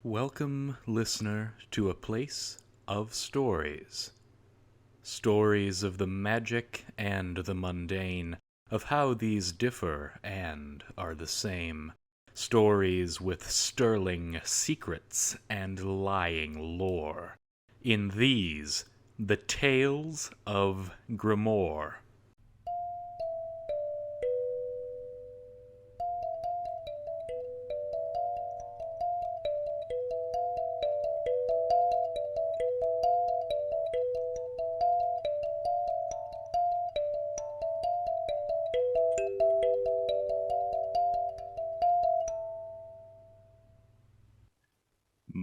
Welcome, listener, to a place of stories. Stories of the magic and the mundane, of how these differ and are the same. Stories with sterling secrets and lying lore. In these, the Tales of Grimoire.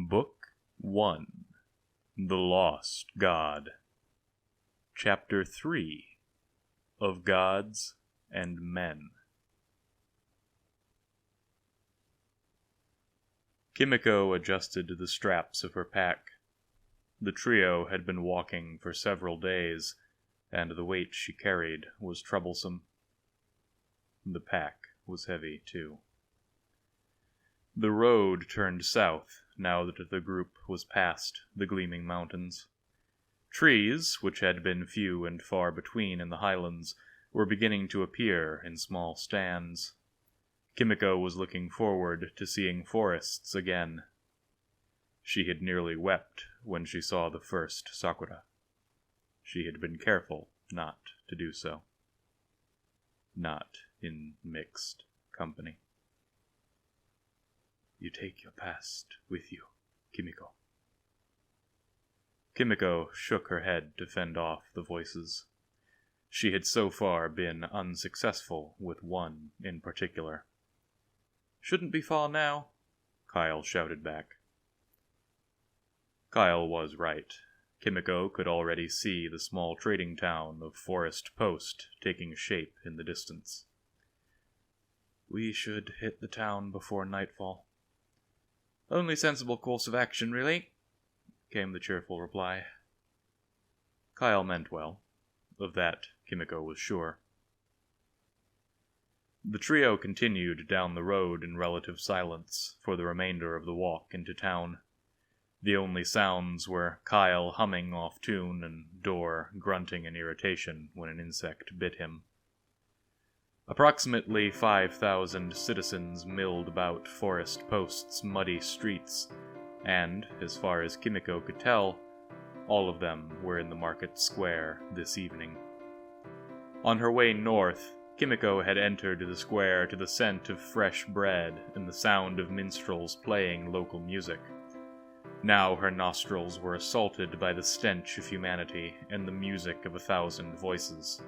Book 1. The Lost God. Chapter 3. Of Gods and Men. Kimiko adjusted the straps of her pack. The trio had been walking for several days, and the weight she carried was troublesome. The pack was heavy, too. The road turned south now that the group was past the gleaming mountains. Trees, which had been few and far between in the highlands, were beginning to appear in small stands. Kimiko was looking forward to seeing forests again. She had nearly wept when she saw the first sakura. She had been careful not to do so. Not in mixed company. You take your past with you, Kimiko. Kimiko shook her head to fend off the voices. She had so far been unsuccessful with one in particular. Shouldn't be far now, Kyle shouted back. Kyle was right. Kimiko could already see the small trading town of Forest Post taking shape in the distance. We should hit the town before nightfall. Only sensible course of action, really, came the cheerful reply. Kyle meant well. Of that, Kimiko was sure. The trio continued down the road in relative silence for the remainder of the walk into town. The only sounds were Kyle humming off tune and Dor grunting in irritation when an insect bit him. Approximately 5,000 citizens milled about Forest Post's muddy streets, and, as far as Kimiko could tell, all of them were in the market square this evening. On her way north, Kimiko had entered the square to the scent of fresh bread and the sound of minstrels playing local music. Now her nostrils were assaulted by the stench of humanity and the music of 1,000 voices.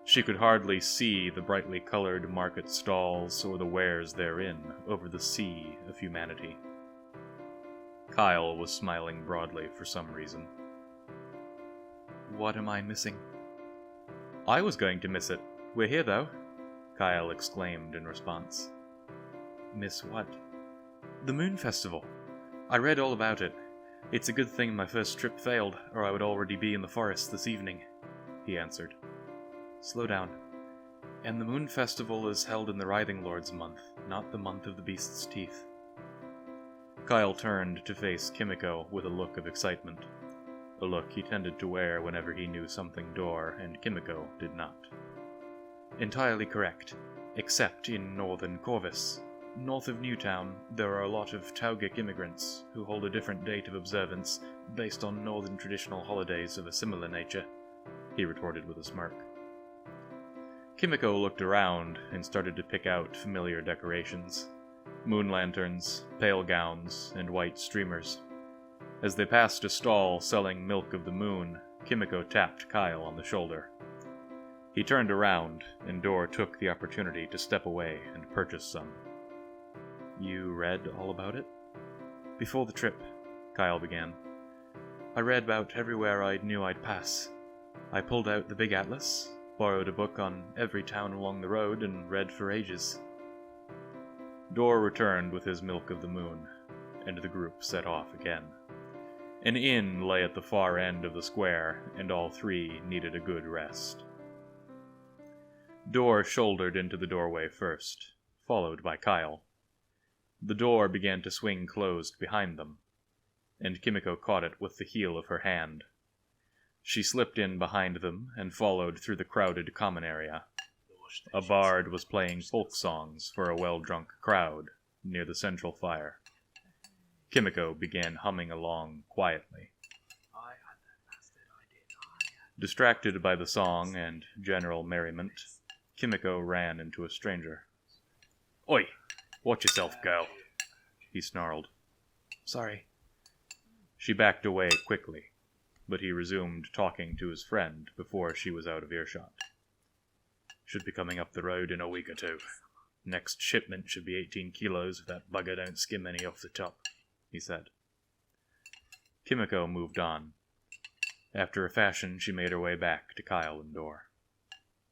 She could hardly see the brightly colored market stalls or the wares therein over the sea of humanity. Kyle was smiling broadly for some reason. What am I missing? I was going to miss it. We're here, though, Kyle exclaimed in response. Miss what? The Moon Festival. I read all about it. It's a good thing my first trip failed, or I would already be in the forest this evening, he answered. Slow down. And the Moon Festival is held in the Writhing Lord's month, not the month of the Beast's Teeth. Kyle turned to face Kimiko with a look of excitement, a look he tended to wear whenever he knew something Dor and Kimiko did not. Entirely correct, except in northern Corvus. North of Newtown, there are a lot of Taugic immigrants who hold a different date of observance based on northern traditional holidays of a similar nature, he retorted with a smirk. Kimiko looked around and started to pick out familiar decorations. Moon lanterns, pale gowns, and white streamers. As they passed a stall selling Milk of the Moon, Kimiko tapped Kyle on the shoulder. He turned around, and Dor took the opportunity to step away and purchase some. You read all about it? Before the trip, Kyle began. I read about everywhere I knew I'd pass. I pulled out the big atlas, borrowed a book on every town along the road, and read for ages. Dor returned with his Milk of the Moon, and the group set off again. An inn lay at the far end of the square, and all three needed a good rest. Dor shouldered into the doorway first, followed by Kyle. The door began to swing closed behind them, and Kimiko caught it with the heel of her hand. She slipped in behind them and followed through the crowded common area. A bard was playing folk songs for a well-drunk crowd near the central fire. Kimiko began humming along quietly. Distracted by the song and general merriment, Kimiko ran into a stranger. "Oi! Watch yourself, girl," he snarled. "Sorry." She backed away quickly, but he resumed talking to his friend before she was out of earshot. "Should be coming up the road in a week or two. Next shipment should be 18 kilos if that bugger don't skim any off the top," he said. Kimiko moved on. After a fashion, she made her way back to Kyle and Dor.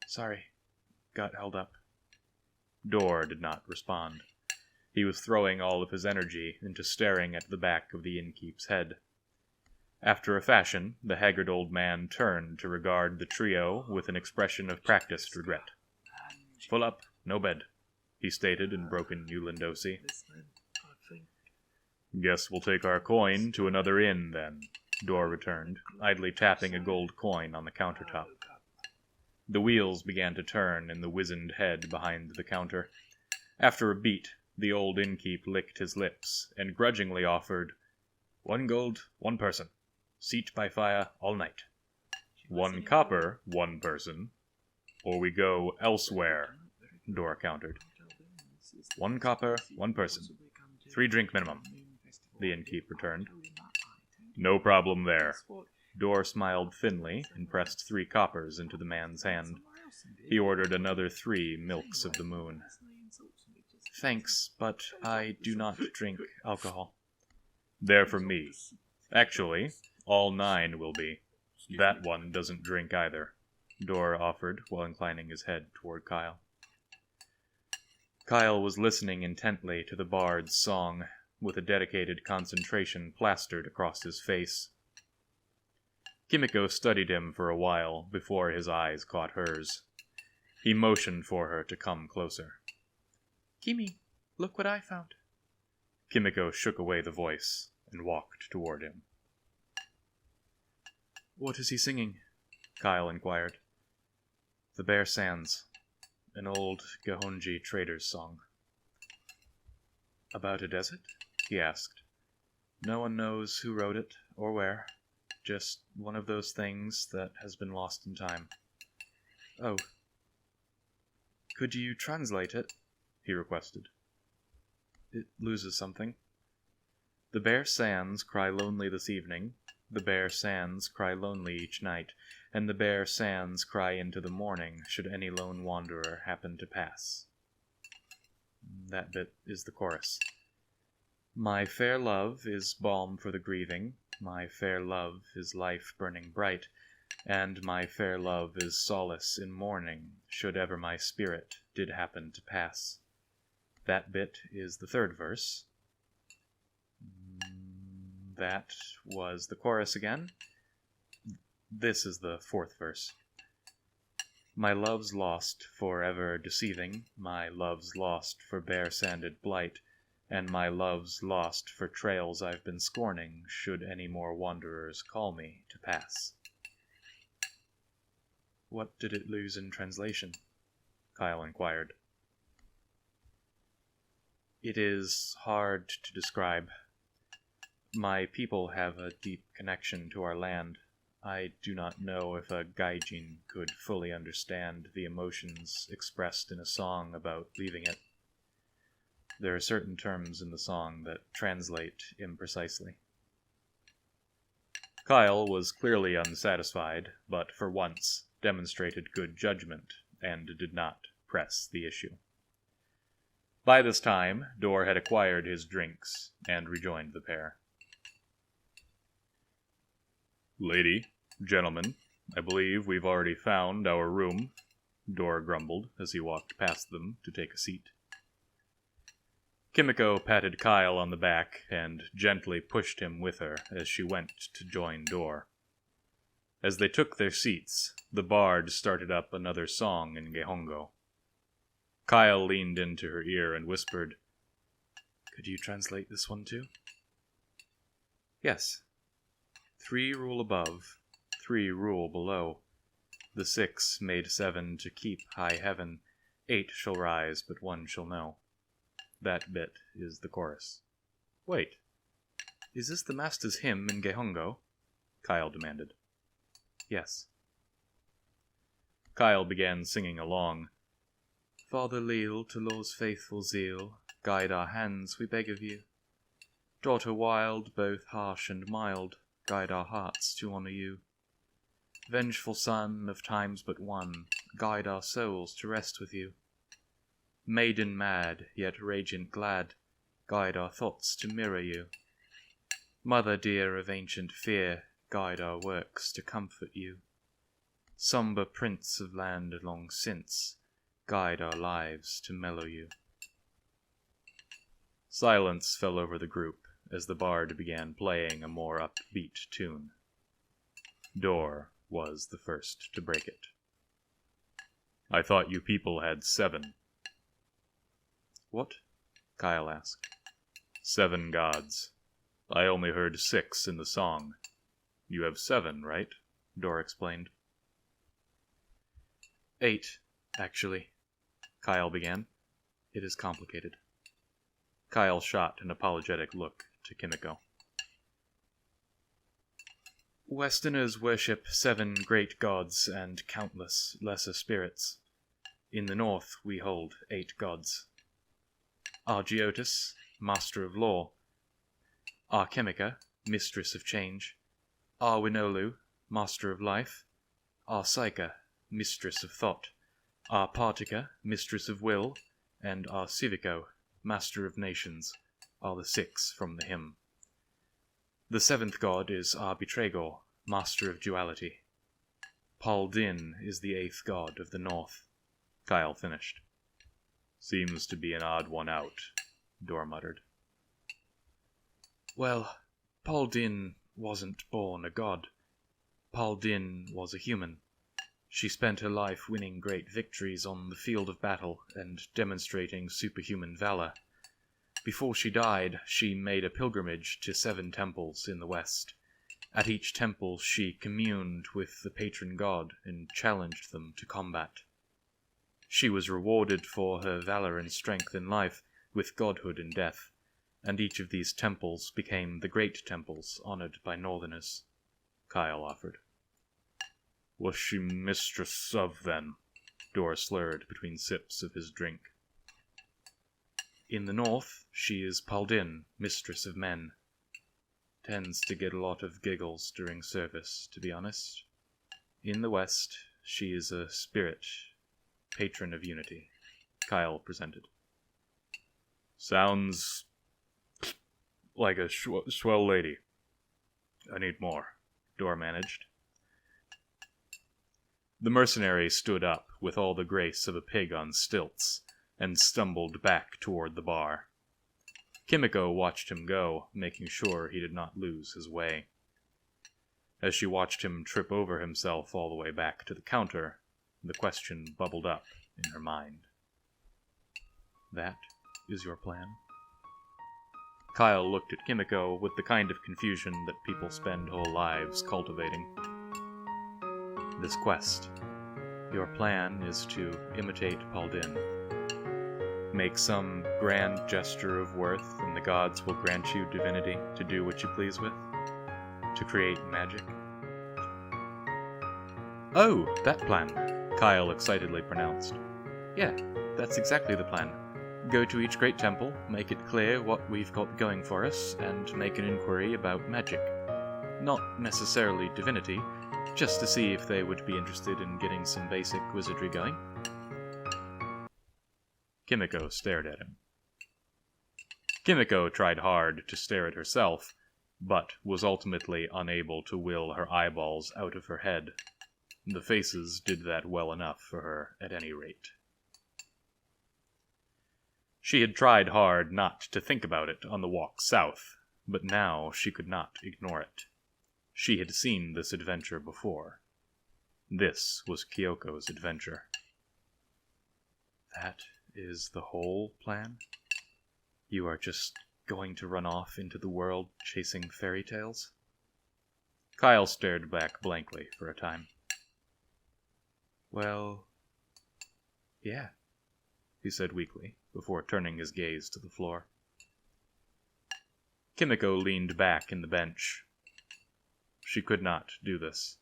"Sorry. Got held up." Dor did not respond. He was throwing all of his energy into staring at the back of the innkeep's head. After a fashion, the haggard old man turned to regard the trio with an expression of practiced regret. "Full up, no bed," he stated in broken Ulandosi. "Guess we'll take our coin to another inn, then," Dor returned, idly tapping a gold coin on the countertop. The wheels began to turn in the wizened head behind the counter. After a beat, the old innkeep licked his lips and grudgingly offered, "1 gold, 1 person. Seat by fire all night. 1 copper, 1 person. Or we go elsewhere," Dor countered. 1 copper, 1 person. 3 drink minimum," the innkeep returned. "No problem there." Dor smiled thinly and pressed 3 coppers into the man's hand. He ordered another 3 milks of the moon. "Thanks, but I do not drink alcohol." "They're from me. Actually, all 9 will be. That one doesn't drink either," Dor offered while inclining his head toward Kyle. Kyle was listening intently to the bard's song, with a dedicated concentration plastered across his face. Kimiko studied him for a while before his eyes caught hers. He motioned for her to come closer. "Kimi, look what I found." Kimiko shook away the voice and walked toward him. "What is he singing?" Kyle inquired. "The Bare Sands, an old Gahonji trader's song." "About a desert?" he asked. "No one knows who wrote it or where. Just one of those things that has been lost in time." "Oh. Could you translate it?" he requested. "It loses something. The bare sands cry lonely this evening, the bare sands cry lonely each night, and the bare sands cry into the morning should any lone wanderer happen to pass." That bit is the chorus. "My fair love is balm for the grieving, my fair love is life burning bright, and my fair love is solace in mourning, should ever my spirit did happen to pass." That bit is the 3rd verse. That was the chorus again. This is the 4th verse. "My love's lost for ever deceiving, my love's lost for bare-sanded blight, and my love's lost for trails I've been scorning, should any more wanderers call me to pass." "What did it lose in translation?" Kyle inquired. "It is hard to describe. My people have a deep connection to our land. I do not know if a gaijin could fully understand the emotions expressed in a song about leaving it. There are certain terms in the song that translate imprecisely." Kyle was clearly unsatisfied, but for once demonstrated good judgment and did not press the issue. By this time, Dor had acquired his drinks and rejoined the pair. "Lady, gentlemen, I believe we've already found our room," Dor grumbled as he walked past them to take a seat. Kimiko patted Kyle on the back and gently pushed him with her as she went to join Dor. As they took their seats, the bard started up another song in Gehongo. Kyle leaned into her ear and whispered, Could you translate this one too? Yes. 3 rule above, 3 rule below. The 6 made 7 to keep high heaven. 8 shall rise, but 1 shall know. That bit is the chorus. Wait, is this the master's hymn in Gehongo? Kyle demanded. Yes. Kyle began singing along. Father leal to law's faithful zeal, guide our hands, we beg of you. Daughter wild, both harsh and mild, guide our hearts to honour you. Vengeful son of times but one, guide our souls to rest with you. Maiden mad, yet radiant glad, guide our thoughts to mirror you. Mother dear of ancient fear, guide our works to comfort you. Sombre prince of land long since, guide our lives to mellow you. Silence fell over the group as the bard began playing a more upbeat tune. Dor was the first to break it. I thought you people had 7. What? Kyle asked. 7 gods. I only heard 6 in the song. You have 7, right? Dor explained. 8, actually, Kyle began. It is complicated. Kyle shot an apologetic look to Kimiko. Westerners worship 7 great gods and countless lesser spirits. In the north we hold 8 gods. Argiotis, master of law. Archemica, mistress of change. Arwinolu, master of life. Arpsycha, mistress of thought. Arpartica, mistress of will. And Arcivico, master of nations, are the 6 from the hymn. The 7th god is Arbitragor, master of duality. Paul Din is the 8th god of the north. Kyle finished. Seems to be an odd one out, Dor muttered. Well, Paul Din wasn't born a god. Paul Din was a human. She spent her life winning great victories on the field of battle and demonstrating superhuman valor. Before she died, she made a pilgrimage to 7 temples in the west. At each temple she communed with the patron god and challenged them to combat. She was rewarded for her valor and strength in life with godhood in death, and each of these temples became the great temples honored by northerners. Kyle offered. Was she mistress of, then? Dor slurred between sips of his drink. In the north, she is Paldin, mistress of men. Tends to get a lot of giggles during service, to be honest. In the west, she is a spirit, patron of unity. Kyle presented. Sounds like a swell lady. I need more, Dor managed. The mercenary stood up with all the grace of a pig on stilts, and stumbled back toward the bar. Kimiko watched him go, making sure he did not lose his way. As she watched him trip over himself all the way back to the counter, the question bubbled up in her mind. That is your plan? Kyle looked at Kimiko with the kind of confusion that people spend whole lives cultivating. This quest. Your plan is to imitate Paldin. Make some grand gesture of worth, and the gods will grant you divinity to do what you please with. To create magic. Oh, that plan, Kyle excitedly pronounced. Yeah, that's exactly the plan. Go to each great temple, make it clear what we've got going for us, and make an inquiry about magic. Not necessarily divinity, just to see if they would be interested in getting some basic wizardry going. Kimiko stared at him. Kimiko tried hard to stare at herself, but was ultimately unable to will her eyeballs out of her head. The faces did that well enough for her, at any rate. She had tried hard not to think about it on the walk south, but now she could not ignore it. She had seen this adventure before. This was Kyoko's adventure. That is the whole plan? You are just going to run off into the world chasing fairy tales? Kyle stared back blankly for a time. Well, yeah, he said weakly, before turning his gaze to the floor. Kimiko leaned back in the bench. She could not do this.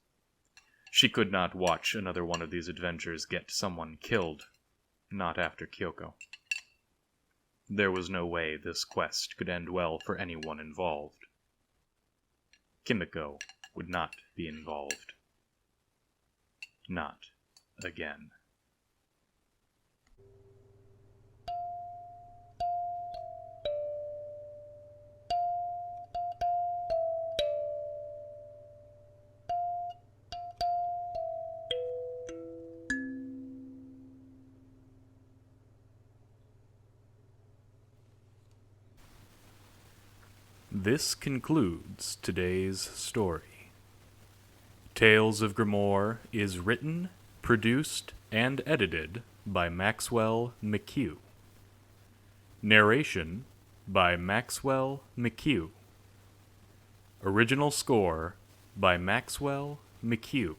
She could not watch another one of these adventures get someone killed, not after Kyoko. There was no way this quest could end well for anyone involved. Kimiko would not be involved. Not again. This concludes today's story. Tales of Grimoire is written, produced, and edited by Maxwell McHugh. Narration by Maxwell McHugh. Original score by Maxwell McHugh.